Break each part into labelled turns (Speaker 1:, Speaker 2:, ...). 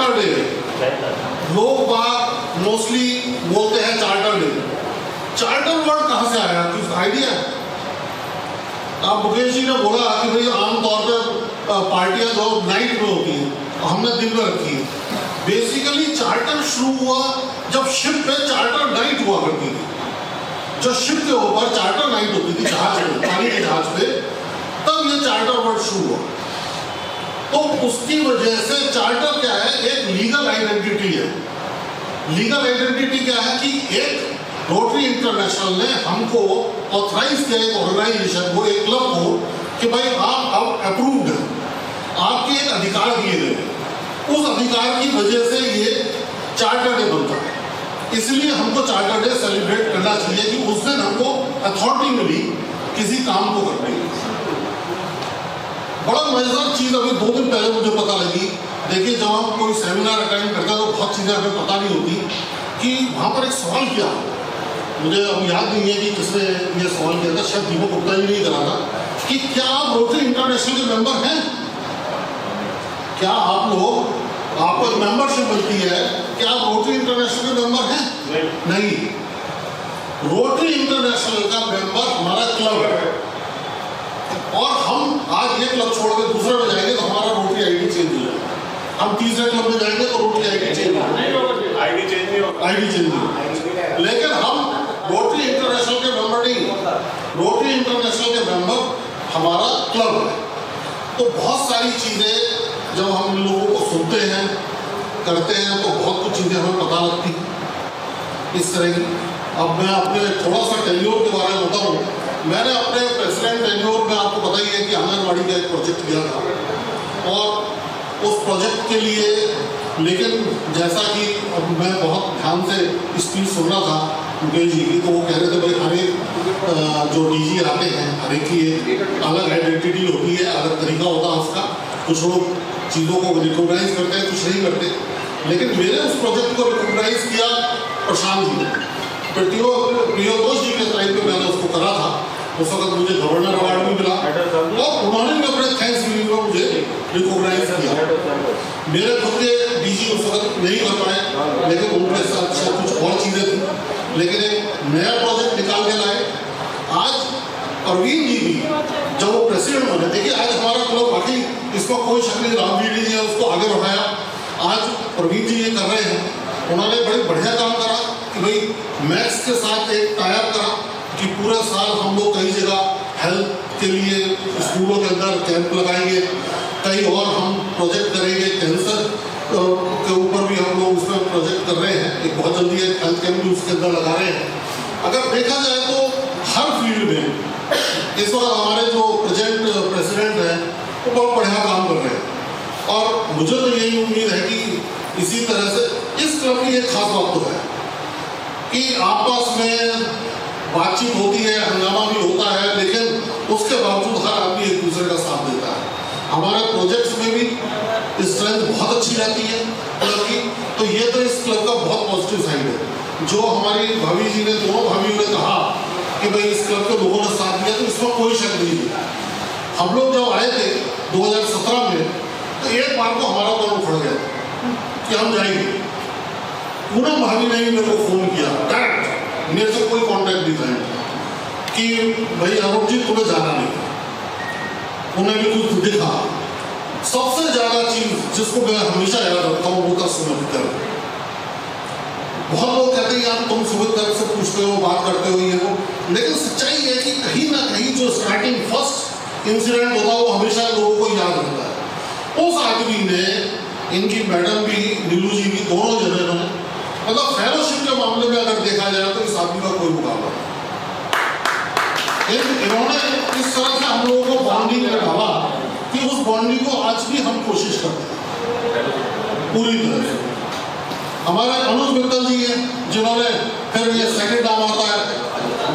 Speaker 1: Charter day, लोग बात mostly बोलते हैं चार्टर डे। चार्टर वर्ड कहाँ से आया, कुछ आइडिया है? आप मुकेश जी ने बोला कि भाई आमतौर पर पार्टियां जो नाइट में होती हैं, हमने दिन में रखी है। बेसिकली चार्टर शुरू हुआ जब शिप पे चार्टर नाइट हुआ करती थी। जो शिप के ऊपर चार्टर नाइट होती थी जहाज में, पानी के जहाज पे, तब ये चार्टर वर्ड शुरू हुआ। तो उसकी वजह से चार्टर क्या है, एक लीगल आइडेंटिटी है। लीगल आइडेंटिटी क्या है कि एक रोटरी इंटरनेशनल ने हमको ऑथराइज किया, एक ऑर्गेनाइजेशन को, एक क्लब को, कि भाई आप अब अप्रूव्ड हैं, आपके एक अधिकार दिए गए। उस अधिकार की वजह से ये चार्टर डे बनता है। इसलिए हमको चार्टर डे सेलिब्रेट करना चाहिए कि उस दिन हमको अथॉरिटी मिली किसी काम को करने की। बड़ा मजेदार चीज़ अभी 2 दिन पहले मुझे पता लगी। देखिए, जब हम कोई सेमिनार अटेंड करते हैं तो बहुत चीज़ें हमें पता नहीं होती कि वहाँ पर एक सवाल किया, मुझे अब याद नहीं है कि किसने ये सवाल किया था, शायद दीपक गुप्ता जी नहीं करा था, कि क्या आप रोटरी इंटरनेशनल के मेंबर हैं? क्या आप लोग, आपको एक मेंबरशिप मिलती है, क्या आप रोटरी इंटरनेशनल के मेंबर हैं? नहीं। रोटरी इंटरनेशनल का मेंबर हमारा क्लब है, और हम आज ये क्लब छोड़ के दूसरे में जाएंगे तो हमारा रोटरी आईडी चेंज हो जाएगा। हम तीसरे क्लब में जाएंगे तो रोटरी आईडी चेंज होगा, आईडी चेंज होगा। लेकिन हम रोटरी इंटरनेशनल के मेंबर नहीं, रोटरी इंटरनेशनल के मेंबर हमारा क्लब है। तो बहुत सारी चीज़ें जब हम लोगों को सुनते हैं, करते हैं, तो बहुत कुछ चीज़ें हमें पता लगती इस तरह की। अब मैं अपने थोड़ा सा टेन्योर के बारे में बताऊँ। मैंने अपने प्रेसिडेंट टेन्योर में, आपको पता ही है कि आंगनबाड़ी का एक प्रोजेक्ट किया था, और उस प्रोजेक्ट के लिए, लेकिन जैसा कि अब मैं बहुत ध्यान से स्पीच सुन रहा था मुकेश जी की, तो वो कह रहे थे भाई हर एक जो डीजी आते हैं, हर एक की एक अलग आइडेंटिटी होती है, अलग तरीका होता है उसका। कुछ लोग चीज़ों को रिकॉग्नाइज करते हैं, कुछ नहीं करते। लेकिन मैंने उस प्रोजेक्ट को रिकॉग्नाइज किया प्रशांत जी ने, प्रियोतोष जी के टाइम पे मैंने उसको करा था। उस वक्त मुझे गवर्नर अवार्ड भी मिला, और उन्होंने भी अपने थैंक्स गिविंग में मुझे रिकॉग्नाइज किया। मेरे खुद के डीजी उस वक्त नहीं कर पाए, लेकिन उनके साथ कुछ और चीज़ें थी, लेकिन एक नया प्रोजेक्ट निकाल के लाए। आज प्रवीण जी भी जब वो प्रेसिडेंट बने, देखिए आज हमारा क्लब, बाकी इसका कोई शक नहीं, रामवीर जी ने उसको आगे बढ़ाया। आज प्रवीण जी ये कर रहे हैं, उन्होंने बड़े बढ़िया काम करा कि भाई मैक्स के साथ एक टाई अप करा कि पूरे साल हम लोग कई जगह हेल्थ के लिए स्कूलों के अंदर कैंप लगाएंगे, कई और हम प्रोजेक्ट करेंगे। कैंसर के ऊपर भी हम लोग उसमें प्रोजेक्ट कर रहे हैं, एक बहुत जल्दी एक हेल्थ कैंप भी उसके अंदर लगा रहे हैं। अगर देखा जाए तो हर फील्ड में इस वक्त हमारे जो प्रेसिडेंट हैं वो बहुत बढ़िया काम कर रहे हैं, और मुझे तो यही उम्मीद है कि इसी तरह से इस क्लब की एक खास बात तो है कि आपस में बातचीत होती है, हंगामा भी होता है, लेकिन उसके बावजूद हर आदमी एक दूसरे का साथ देता है। हमारे प्रोजेक्ट्स में भी स्ट्रेंथ बहुत अच्छी रहती है क्लब की। तो ये तो इस क्लब का बहुत पॉजिटिव साइड है। जो हमारी भाभी जी ने, दोनों भाभीओं ने कहा कि भाई इस क्लब के लोगों ने साथ दिया, तो इसमें कोई शक नहीं है। हम लोग जब आए थे 2017 में, तो एक बार को हमारा तो उखड़ गया कि हम जाएंगे। पूनम भाभी ने भी मेरे को फ़ोन किया डायरेक्ट, मेरे से कोई कांटेक्ट नहीं था कि भाई अरुण जी तुम्हें जाना नहीं। उन्हें भी कुछ दिखा। सबसे ज़्यादा चीज़ जिसको मैं हमेशा याद रखता हूँ वो था सुमित गर्ग। बहुत लोग कहते हैं यार तुम सुमित गर्ग से पूछते हो, बात करते हो, ये वो, लेकिन सच्चाई है कि कहीं ना कहीं जो स्टार्टिंग फर्स्ट इंसिडेंट होता है वो हमेशा लोगों को याद रहता है। उस आदमी ने, इनकी मैडम भी, नीलू जी भी, दोनों जने ने, मतलब फेलोशिप के मामले में अगर देखा जाए तो इस आदमी का कोई मुकाबला नहीं। इन्होंने इस तरह से हम लोगों को बॉन्डिंग में डाला कि उस बॉन्डिंग को आज भी हम कोशिश करते हैं पूरी तरह से। हमारे अनुज मित्तल जी हैं जिन्होंने फिर ये सेकंड नाम आता है,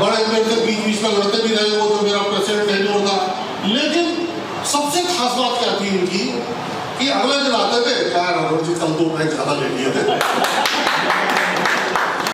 Speaker 1: बड़े मेरे से बीच बीच में लड़ते भी रहे, वो जो मेरा प्रेसिडेंट टेन्योर था। लेकिन सबसे खास बात क्या थी इनकी कि अगले दिन आते थे, यार अरुण जी कल 2 पैक ज़्यादा ले लिए थे।